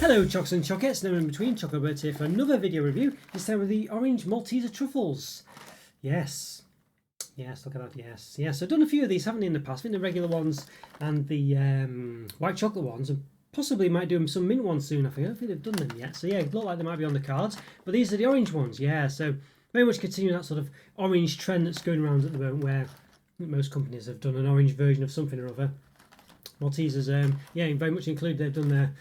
Hello Chocks and Chockettes, no in between, Roberto here for another video review, this time with the orange Malteser Truffles. Yes, look at that, yes. I've done a few of these, haven't I, in the past. I think the regular ones and the white chocolate ones, and possibly might do some mint ones soon, I think. I don't think they've done them yet, so yeah, it look like they might be on the cards. But these are the orange ones, yeah, so very much continuing that sort of orange trend that's going around at the moment, where most companies have done an orange version of something or other. Maltesers, yeah, very much include, they've done their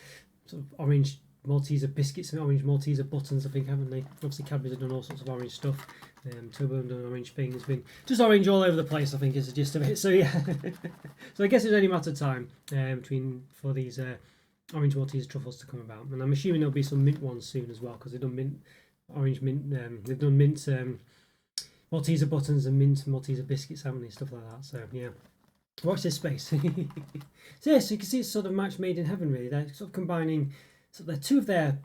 sort of orange Malteser biscuits and orange Malteser buttons, I think, haven't they? Obviously Cadbury's have done all sorts of orange stuff. Turbo have done an orange thing. It's been just orange all over the place, I think, is the gist of it. So yeah, so I guess it's only a matter of time for these orange Malteser truffles to come about, and I'm assuming there'll be some mint ones soon as well, because they've done mint, orange mint, they've done mint Malteser buttons and mint Malteser biscuits, haven't they? Stuff like that. So yeah. Watch this space. So yeah, so you can see it's sort of match made in heaven, really. They're sort of combining, so they're two of their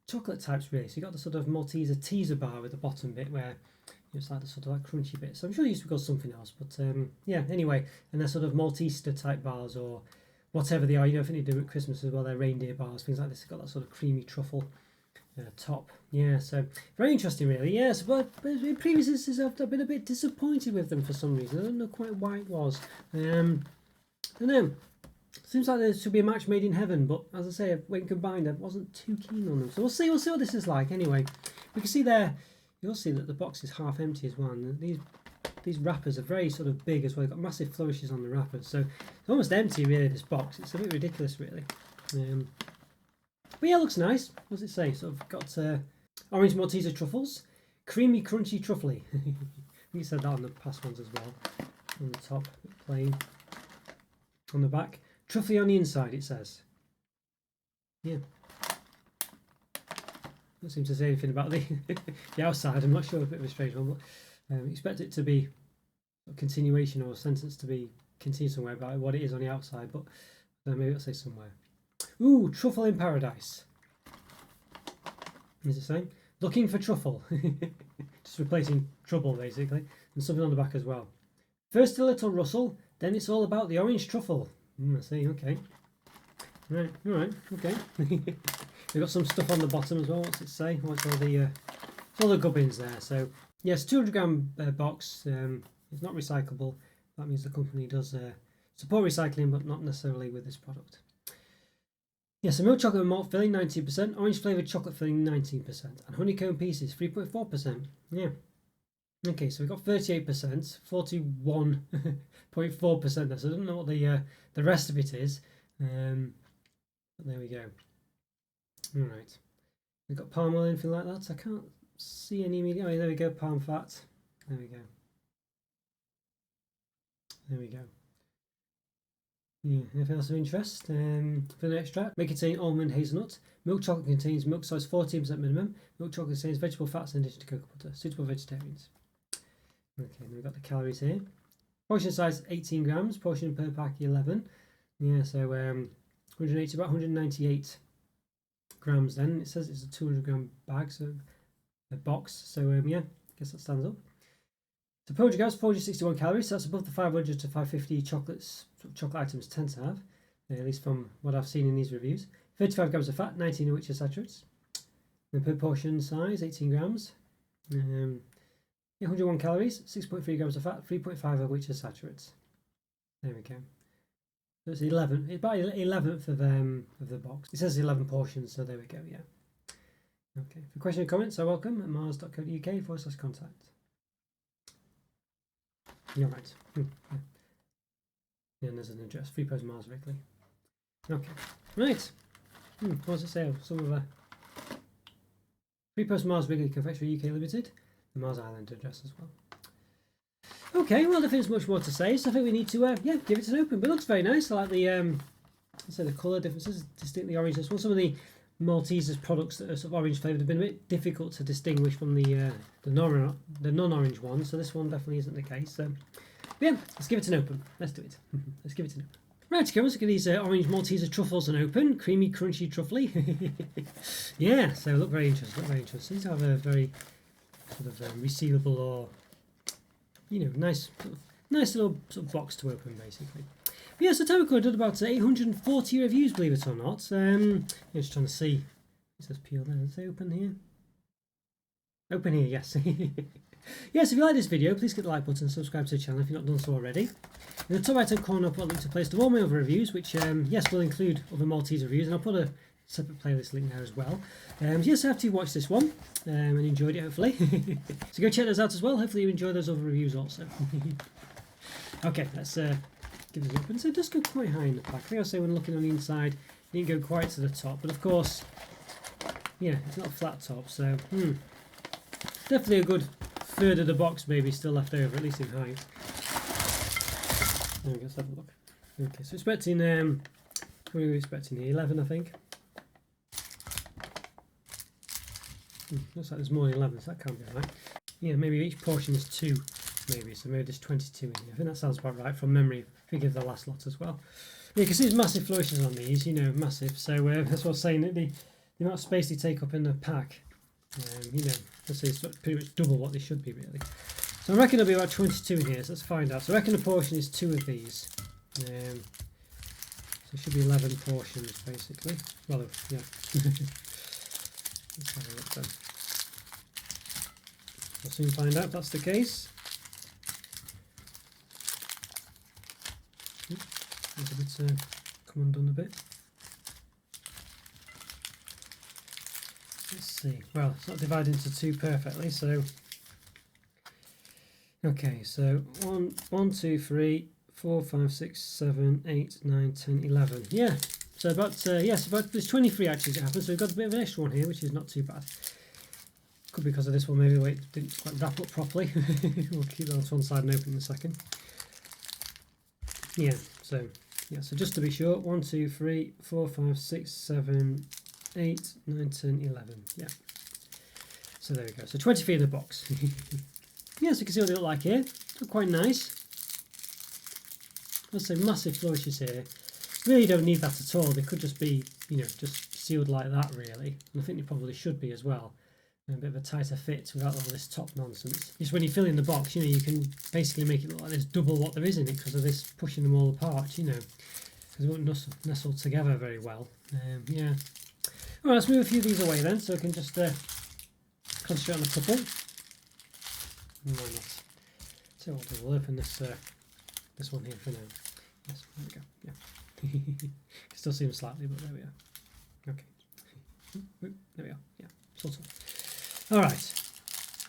chocolate types, really. So you've got the sort of Malteser teaser bar with the bottom bit where it's like the sort of like crunchy bit. So I'm sure it used to be called something else, but yeah, anyway. And they're sort of Malteser type bars or whatever they are. You know, I think they do at Christmas as well. They're reindeer bars, things like this. They've got that sort of creamy truffle top. Yeah, so very interesting, really. Yes, but in previous instances I've been a bit disappointed with them for some reason. I don't know quite why it was. I don't know. Seems like there should be a match made in heaven, but as I say, when combined, I wasn't too keen on them. So we'll see what this is like. Anyway, we can see there. You'll see that the box is half empty as well. And these wrappers are very sort of big as well. They've got massive flourishes on the wrappers, so it's almost empty, really. This box. It's a bit ridiculous, really. But yeah, it looks nice. What does it say? So I've got orange Malteser truffles, creamy, crunchy, truffly. I think you said that on the past ones as well. On the top, plain. On the back, truffly on the inside, it says. Yeah. Don't seem to say anything about the the outside. I'm not sure, a bit of a strange one, but expect it to be a continuation or a sentence to be continued somewhere about what it is on the outside, but maybe it'll say somewhere. Ooh, truffle in paradise. What does it say? Looking for truffle. Just replacing trouble, basically. And something on the back as well. First a little rustle, then it's all about the orange truffle. I see, okay. Right, alright, okay. We've got some stuff on the bottom as well. What's it say? What's all the gubbins there. So, yes, 200 gram box. It's not recyclable. That means the company does support recycling, but not necessarily with this product. Yes, so milk chocolate and malt filling 19%, orange flavoured chocolate filling 19%, and honeycomb pieces 3.4%. Yeah. Okay, so we've got 38%, 41.4% there. So I don't know what the rest of it is. But there we go. All right. We've got palm oil, anything like that. I can't see any immediate. Oh, there we go. Palm fat. There we go. There we go. Yeah, anything else of interest? Vanilla extract may contain almond hazelnut. Milk chocolate contains milk size 14% minimum. Milk chocolate contains vegetable fats in addition to cocoa butter. Suitable for vegetarians. Okay, then we've got the calories here. Portion size 18 grams. Portion per pack 11. Yeah, so 180, about 198 grams. Then it says it's a 200 gram bag, so a box. So yeah, I guess that stands up. So 400 grams, 461 calories, so that's above the 500 to 550 chocolate items tend to have, at least from what I've seen in these reviews. 35 grams of fat, 19 of which are saturates. And per portion size, 18 grams. 101 calories, 6.3 grams of fat, 3.5 of which are saturates. There we go. So it's 11, it's about 11th of the box. It says 11 portions, so there we go, yeah. Okay, for questions and comments, are welcome at mars.co.uk/contact. You're right. Yeah. And there's an address, 3 Post Mars Wrigley. Okay. Right. What does it say? Some of the 3 Post Mars Wrigley Confectionery UK Limited, the Mars Island address as well. Okay, well, I think there's much more to say, so I think we need to yeah, give it an open. But it looks very nice. I like the the colour differences, distinctly orange. This one, some of the Maltesers products that are sort of orange flavoured have been a bit difficult to distinguish from the non-orange one, so this one definitely isn't the case. So yeah, let's give it an open. Let's do it. Let's give it an open. Right, okay, let's look at these orange Malteser truffles and open. Creamy, crunchy, truffly. Yeah, so look very interesting. Look very interesting. These have a very sort of resealable or, you know, nice little sort of box to open, basically. But yeah, so Chocolo did about 840 reviews, believe it or not. Just trying to see It says peel there. Does it say open here? Open here, yes. Yes, if you like this video, please hit the like button and subscribe to the channel if you've not done so already. In the top right hand corner, I'll put a link to a playlist of all my other reviews, which, yes, will include other Maltese reviews, and I'll put a separate playlist link there as well. Yes, after you watched this one and enjoyed it, hopefully. So go check those out as well. Hopefully you enjoy those other reviews also. Okay, let's give this open. So it does go quite high in the pack. I think I say when looking on the inside, it didn't go quite to the top, but of course, yeah, it's not a flat top, so definitely a good third of the box maybe still left over, at least in height. There we go, let's have a look. Okay, so expecting, what are we expecting here? 11, I think. Looks like there's more than 11, so that can't be right. Yeah, maybe each portion is 2, maybe, so maybe there's 22 in here. I think that sounds about right from memory, if we give the last lot as well. Yeah, you can see there's massive flourishes on these, you know, massive, so that's what I was saying, that the amount of space they take up in the pack, you know, let's say it's pretty much double what they should be, really. So I reckon there'll be about 22 in here, so let's find out. So I reckon a portion is 2 of these. So it should be 11 portions, basically. Well, yeah. Let's have a look then. We'll soon find out if that's the case. It's a bit come undone a bit. Let's see. Well, it's not divided into 2 perfectly, so okay. So 1, 2, 3, 4, 5, 6, 7, 8, 9, 10, 11. Yeah. So about yes, about there's 23 actually as it happens. So we've got a bit of an extra one here, which is not too bad. Could be because of this one, maybe the way it didn't quite wrap up properly. We'll keep that on one side and open in a second. Yeah. So yeah. So just to be sure, 1, 2, 3, 4, 5, 6, 7, 8, 9, 10, 11. Yeah. So there we go. So 23 in the box. Yeah, so you can see what they look like here. Look quite nice. Let's say massive flourishes here. Really don't need that at all. They could just be, you know, just sealed like that, really. And I think they probably should be as well. And a bit of a tighter fit without all this top nonsense. Just when you fill in the box, you know, you can basically make it look like there's double what there is in it because of this pushing them all apart, you know, because it won't nestle together very well. Yeah. All right, let's move a few of these away then, so I can just concentrate on a couple. Why not? So what we'll do, we'll open this this one here for now. Yes, there we go. Yeah. Still seems slightly, but there we are. Okay. There we are. Yeah, sort of. All right.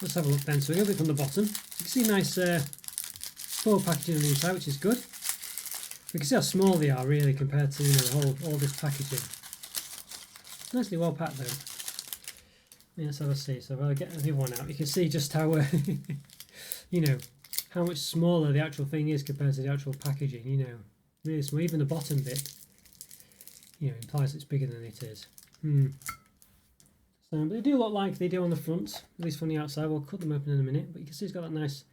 Let's have a look then. So we go from the bottom. You can see nice full packaging on the inside, which is good. We can see how small they are really compared to, you know, all this packaging. Nicely well packed though. Yeah, let's have a see. So if I get the other one out, you can see just how, you know, how much smaller the actual thing is compared to the actual packaging. You know, really small. Even the bottom bit, you know, implies it's bigger than it is. So, but they do look like they do on the front, at least from the outside. We'll cut them open in a minute, but you can see it's got that nice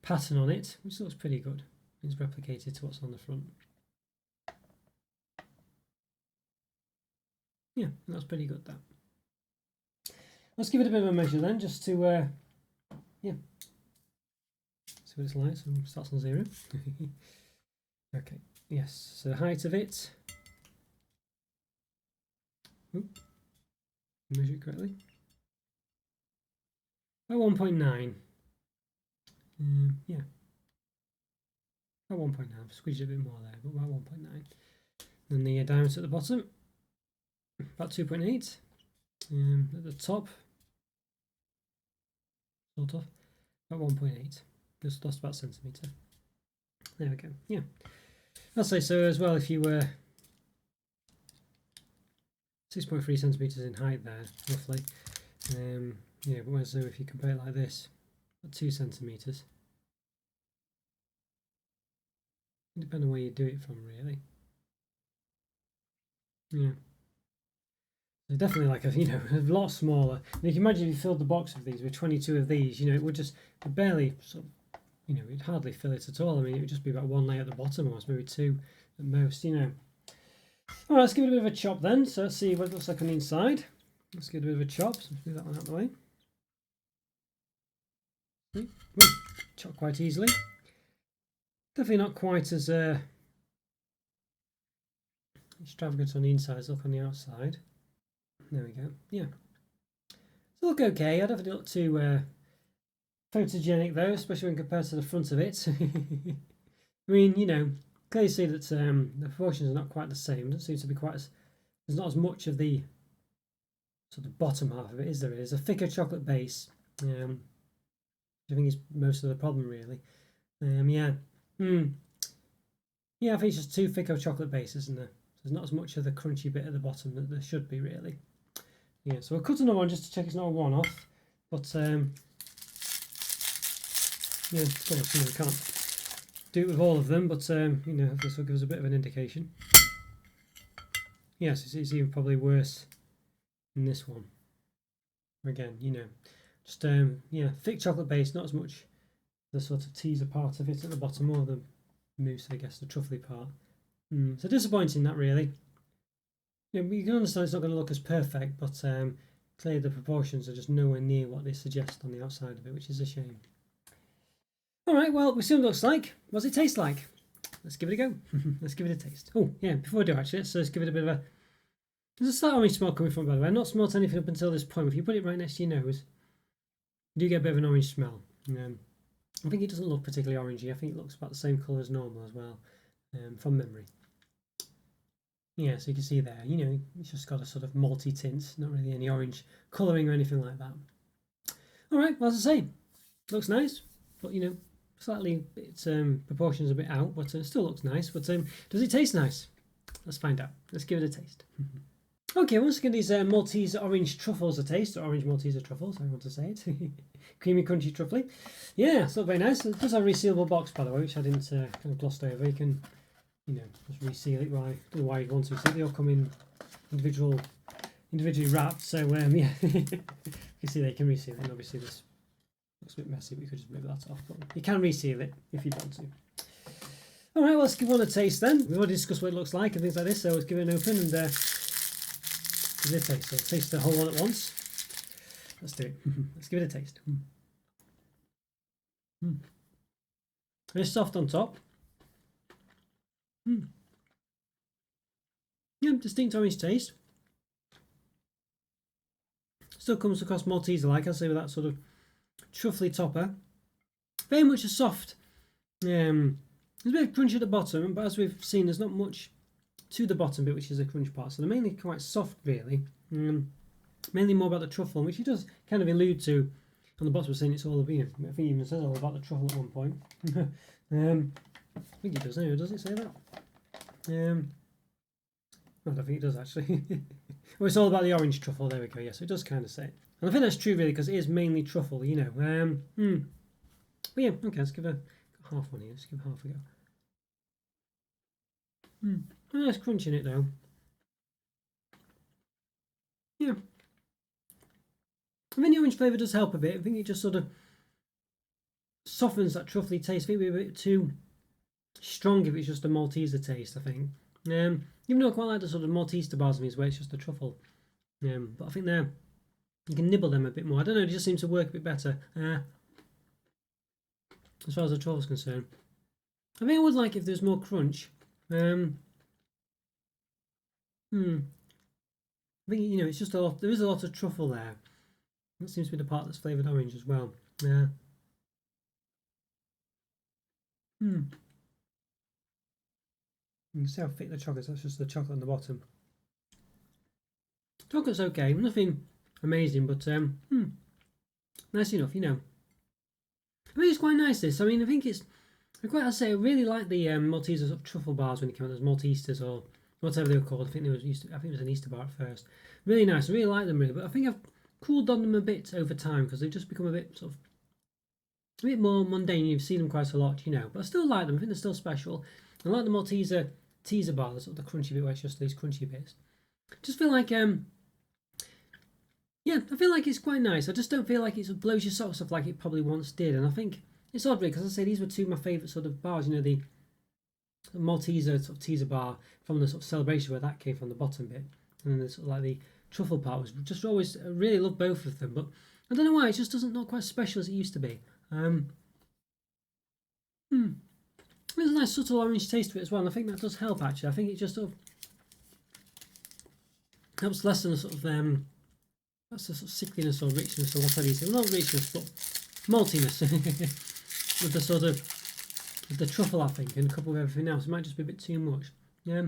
pattern on it, which looks pretty good. It's replicated to what's on the front. Yeah, that's pretty good, that. Let's give it a bit of a measure then, just to, yeah, see what it's like. So it starts on 0. Okay, yes, so the height of it. Oop. Measure it correctly. About 1.9. Yeah. About 1.9. Squeeze it a bit more there, but about 1.9. Then the diameter at the bottom, about 2.8. At the top, sort of, about 1.8. Just lost about a centimetre. There we go. Yeah. I'll say so as well if you were 6.3 centimetres in height there, roughly. Yeah, but so if you compare it like this, about 2 centimetres. Depending on where you do it from, really. Yeah. So definitely like a, you know, a lot smaller. And you can imagine if you filled the box of these with 22 of these, you know, it would just barely sort of, you know, it'd hardly fill it at all. I mean, it would just be about 1 layer at the bottom, or maybe 2 at most, you know. All right, let's give it a bit of a chop then. So let's see what it looks like on the inside. Let's give it a bit of a chop. So let's move that one out of the way. See? Chop quite easily. Definitely not quite as extravagant on the inside as look on the outside. There we go. Yeah. So look okay. I don't think it look too photogenic though, especially when compared to the front of it. I mean, you know, clearly see that the proportions are not quite the same. It doesn't seem to be quite as, there's not as much of the sort of bottom half of it, is there? It's a thicker chocolate base. I think is most of the problem really. Yeah. Yeah, I think it's just too thick of a chocolate base, isn't there? There's not as much of the crunchy bit at the bottom that there should be really. Yeah, so we'll cut another one just to check it's not a one-off. But yeah, of course, you know, we can't do it with all of them, but you know, this will give us a bit of an indication. Yes, it's even probably worse than this one. Again, you know, just yeah, thick chocolate base, not as much the sort of teaser part of it at the bottom, or the mousse, I guess, the truffly part. So disappointing that really. Yeah, you can understand it's not going to look as perfect, but clearly the proportions are just nowhere near what they suggest on the outside of it, which is a shame. Alright, well, we've seen what it looks like. What does it taste like? Let's give it a go. Let's give it a taste. Oh, yeah, before I do actually, let's give it a bit of a... There's a slight orange smell coming from it, by the way. I've not smelt anything up until this point. If you put it right next to your nose, you do get a bit of an orange smell. I think it doesn't look particularly orangey. I think it looks about the same colour as normal as well, from memory. Yeah, so you can see there, you know, it's just got a sort of malty tint, not really any orange colouring or anything like that. Alright, well, as I say, looks nice, but you know, slightly, its proportions a bit out, but it still looks nice. But does it taste nice? Let's find out. Let's give it a taste. Okay, once again, these Maltese orange truffles a taste, or orange Malteser truffles, I want to say it. Creamy, crunchy, truffly. Yeah, it's not very nice. It does have a resealable box, by the way, which I didn't kind of glossed over. You can, you know, just reseal it. Why? Don't know why you'd want to. So they all come in individually wrapped. So yeah, you can see they can reseal it. And obviously this looks a bit messy. We could just move that off, but you can reseal it if you want to. All right, well, let's give one a taste then. We've already discussed what it looks like and things like this, so let's give it an open and give it a taste. So taste the whole one at once. Let's do it. Let's give it a taste. Very soft on top. Yeah, distinct orange taste. Still comes across Malteser like, I'll say, with that sort of truffly topper. Very much a soft. There's a bit of crunch at the bottom, but as we've seen, there's not much to the bottom bit, which is the crunch part. So they're mainly quite soft, really. Mainly more about the truffle, which he does kind of allude to on the bottom of saying it's all about, you know, I think he even says all about the truffle at one point. I think he does anyway, does it say that? I don't think it does actually. Well, it's all about the orange truffle, there we go, yes, it does kind of say it. And I think that's true really, because it is mainly truffle, you know. But yeah, okay, let's give a half one here, let's give half a go. A nice crunch in it though. Yeah. I mean, the orange flavour does help a bit. I think it just sort of softens that truffly taste. I think it'd be a bit too strong if it's just a Malteser taste, I think. Even though I quite like the sort of Malteser bars in these where it's just a truffle. But I think you can nibble them a bit more. I don't know, it just seems to work a bit better. As far as the truffle's concerned. I think I would like if there's more crunch. I think, you know, it's just a lot, there is a lot of truffle there. That seems to be the part that's flavoured orange as well. You can see how thick the chocolate is. That's just the chocolate on the bottom. Chocolate's okay, nothing amazing, but nice enough, you know. I mean, it's quite nice, this. I mean, I think it's, I really like the Malteser sort of truffle bars when they came out, those Maltesers or whatever they were called. I think it was an Easter bar at first. Really nice. I really like them, really, but I think I've cooled on them a bit over time because they've just become a bit sort of a bit more mundane. You've seen them quite a lot, you know, but I still like them. I think they're still special. I like the Malteser teaser bar, the sort of the crunchy bit where it's just these crunchy bits. Just feel like yeah, I feel like it's quite nice. I just don't feel like it blows your socks off like it probably once did. And I think it's odd, really, because I say these were two of my favourite sort of bars. You know, the Malteser sort of teaser bar from the sort of celebration where that came from, the bottom bit, and then the sort of like the truffle part was just always, I really love both of them, but I don't know why, it just doesn't look quite as special as it used to be. There's a nice subtle orange taste to it as well, and I think that does help actually. I think it just sort of helps lessen the sort of that's the sort of sickliness or richness or whatever you say. Well, not richness, but maltiness with the sort of with the truffle, I think, and a couple of everything else. It might just be a bit too much. Yeah.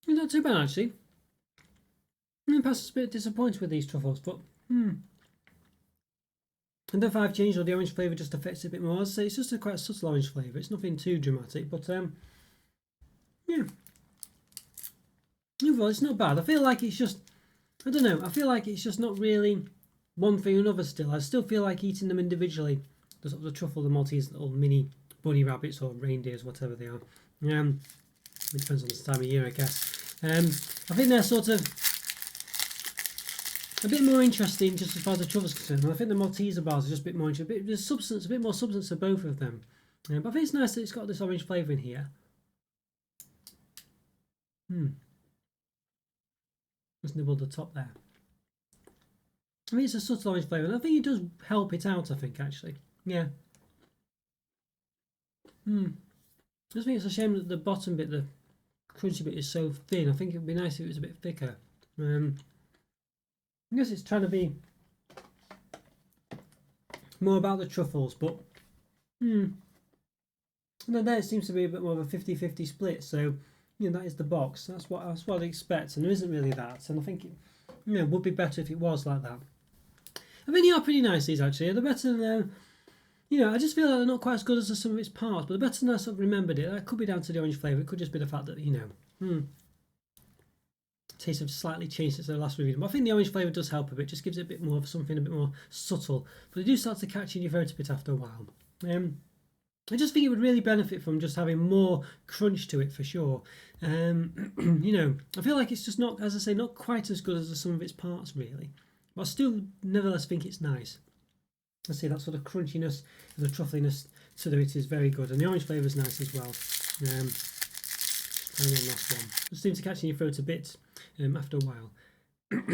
Not too bad actually. Perhaps a bit disappointed with these truffles, but and if I've changed or the orange flavour just affects it a bit more. As I say, it's just a quite subtle orange flavour. It's nothing too dramatic, but yeah. Overall, it's not bad. I feel like it's just, I don't know. I feel like it's just not really one thing or another. Still, I still feel like eating them individually. The sort of the truffle, the Maltese little mini bunny rabbits or reindeers, whatever they are. It depends on the time of year, I guess. I think they're sort of a bit more interesting just as far as the truffles concerned. I think the Malteser bars are just a bit more interesting. There's substance, a bit more substance to both of them. But I think it's nice that it's got this orange flavour in here. Just nibble the top there. I mean, it's a subtle orange flavour, and I think it does help it out, I think, actually. Yeah. I just think it's a shame that the bottom bit, the crunchy bit, is so thin. I think it would be nice if it was a bit thicker. I guess it's trying to be more about the truffles, but and then there it seems to be a bit more of a 50-50 split. So that is the box. That's what I'd expect, and there isn't really that. And I think it would be better if it was like that. I mean, they are pretty nice, these actually. They're better than I just feel like they're not quite as good as the sum of its parts, but they're better than I sort of remembered it. That could be down to the orange flavour. It could just be the fact that taste have slightly changed since the last review. But I think the orange flavour does help a bit. Just gives it a bit more of something a bit more subtle. But they do start to catch in your throat a bit after a while. I just think it would really benefit from just having more crunch to it for sure. I feel like it's just not, as I say, not quite as good as the sum of its parts really. But I still nevertheless think it's nice. I see that sort of crunchiness and the truffliness to it is very good, and the orange flavour is nice as well. And then last one, it seems to catch in your throat a bit after a while. But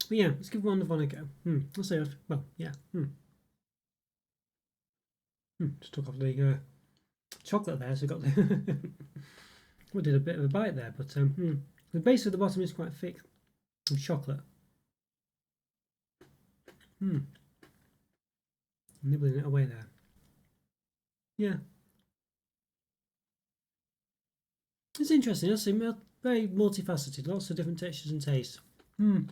yeah, let's give one a go. Let's say, well, yeah. Just took off the chocolate there, so got the. We did a bit of a bite there, but the base of the bottom is quite thick with chocolate. Nibbling it away there. Yeah. It's interesting. It's very multifaceted, lots of different textures and tastes. I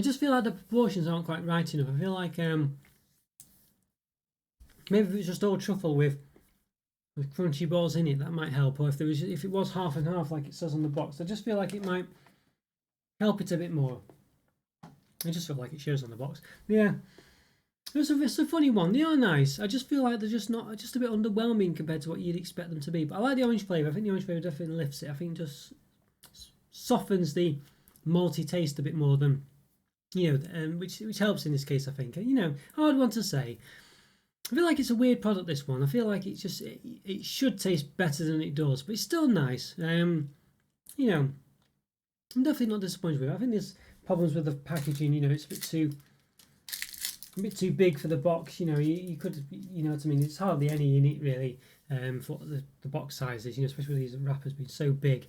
just feel like the proportions aren't quite right enough. I feel like maybe if it was just all truffle with crunchy balls in it, that might help. Or if it was half and half like it says on the box, I just feel like it might help it a bit more. I just feel like it shows on the box. Yeah. It's a funny one. They are nice. I just feel like they're just a bit underwhelming compared to what you'd expect them to be. But I like the orange flavour. I think the orange flavour definitely lifts it. I think it just softens the malty taste a bit more than which helps in this case. I think hard one to say. I feel like it's a weird product, this one. I feel like it should taste better than it does, but it's still nice. I'm definitely not disappointed with it. I think there's problems with the packaging. It's a bit too big for the box. You could, what I mean. It's hardly any in it really for the box sizes. Especially with these wrappers being so big.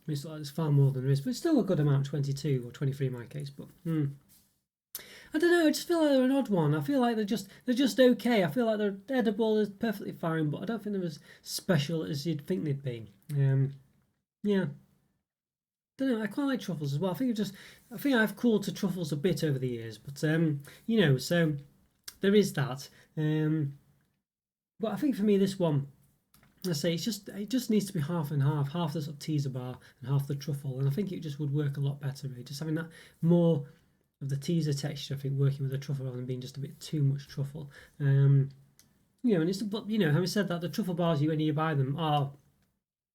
It's like there's far more than there is, but it's still a good amount, 22 or 23 in my case. But I don't know. I just feel like they're an odd one. I feel like they're just okay. I feel like they're edible, is perfectly fine, but I don't think they're as special as you'd think they'd be. Yeah. Don't know. I quite like truffles as well. I think I've cooled to truffles a bit over the years, but so there is that. But I think for me, this one, I say it just needs to be half and half the sort of teaser bar and half the truffle, and I think it just would work a lot better. Really, just having that more of the teaser texture. I think working with the truffle rather than being just a bit too much truffle. And having said that, the truffle bars when you buy them are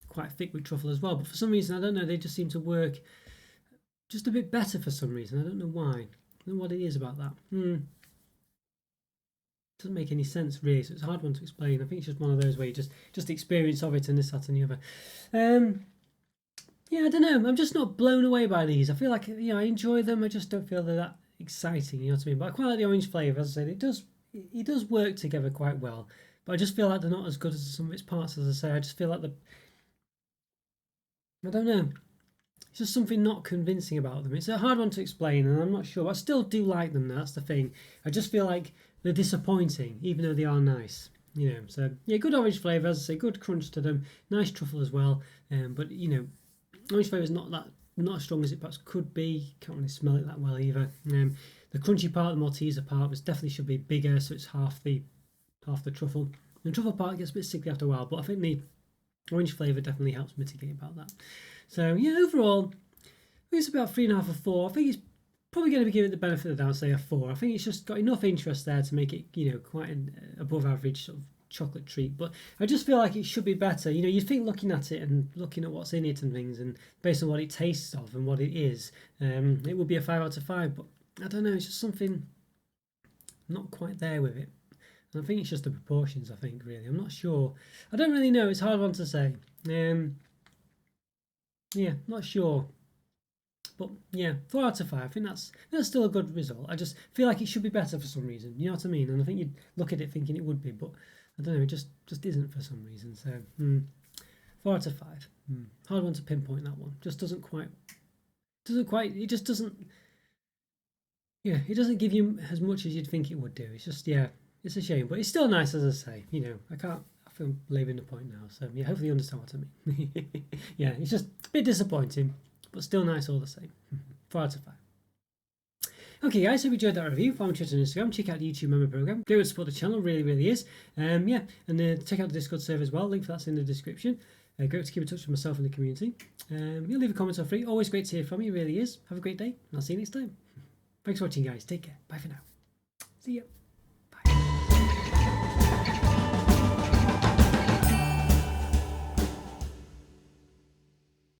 quite thick with truffle as well, but for some reason I don't know, they just seem to work just a bit better for some reason. I don't know why. I don't know what it is about that. Doesn't make any sense really, so it's a hard one to explain. I think it's just one of those where you just the experience of it and this, that and the other. Yeah, I don't know. I'm just not blown away by these. I feel like I enjoy them. I just don't feel they're that exciting. You know what I mean? But I quite like the orange flavour. As I said, it does work together quite well, but I just feel like they're not as good as some of its parts. As I say, I just feel like I don't know. It's just something not convincing about them. It's a hard one to explain, and I'm not sure. But I still do like them. That's the thing. I just feel like they're disappointing, even though they are nice. So yeah, good orange flavour. As I say, good crunch to them. Nice truffle as well. But orange flavour is not as strong as it perhaps could be. Can't really smell it that well either. The crunchy part, the Malteser part, definitely should be bigger, so it's half the truffle. The truffle part gets a bit sickly after a while, but I think the orange flavour definitely helps mitigate about that. So yeah, overall, I think it's about 3.5 or 4. I think it's probably going to be given the benefit of the doubt, say a 4. I think it's just got enough interest there to make it, quite an above average sort of chocolate treat. But I just feel like it should be better. You think looking at it and looking at what's in it and things, and based on what it tastes of and what it is, it would be a 5 out of 5. But I don't know, it's just something not quite there with it. And I think it's just the proportions, I think, really. I'm not sure. I don't really know. It's a hard one to say. Yeah, not sure. But yeah, 4 out of 5. I think that's still a good result. I just feel like it should be better for some reason. You know what I mean? And I think you'd look at it thinking it would be, but I don't know. It just isn't for some reason. So 4 out of 5. Hard one to pinpoint that one. Just doesn't quite. It just doesn't. Yeah, it doesn't give you as much as you'd think it would do. It's just it's a shame, but it's still nice, as I say. I feel labouring the point now. So yeah, hopefully you understand what I mean. Yeah, it's just a bit disappointing, but still nice all the same. 4 out of 5. Okay, guys, hope you enjoyed that review. Follow me on Twitter and Instagram. Check out the YouTube member program. Great way to support the channel, really, really is. And check out the Discord server as well. Link for that's in the description. Great to keep in touch with myself and the community. Leave a comment or free. Always great to hear from you, really is. Have a great day, and I'll see you next time. Thanks for watching, guys. Take care. Bye for now. See ya.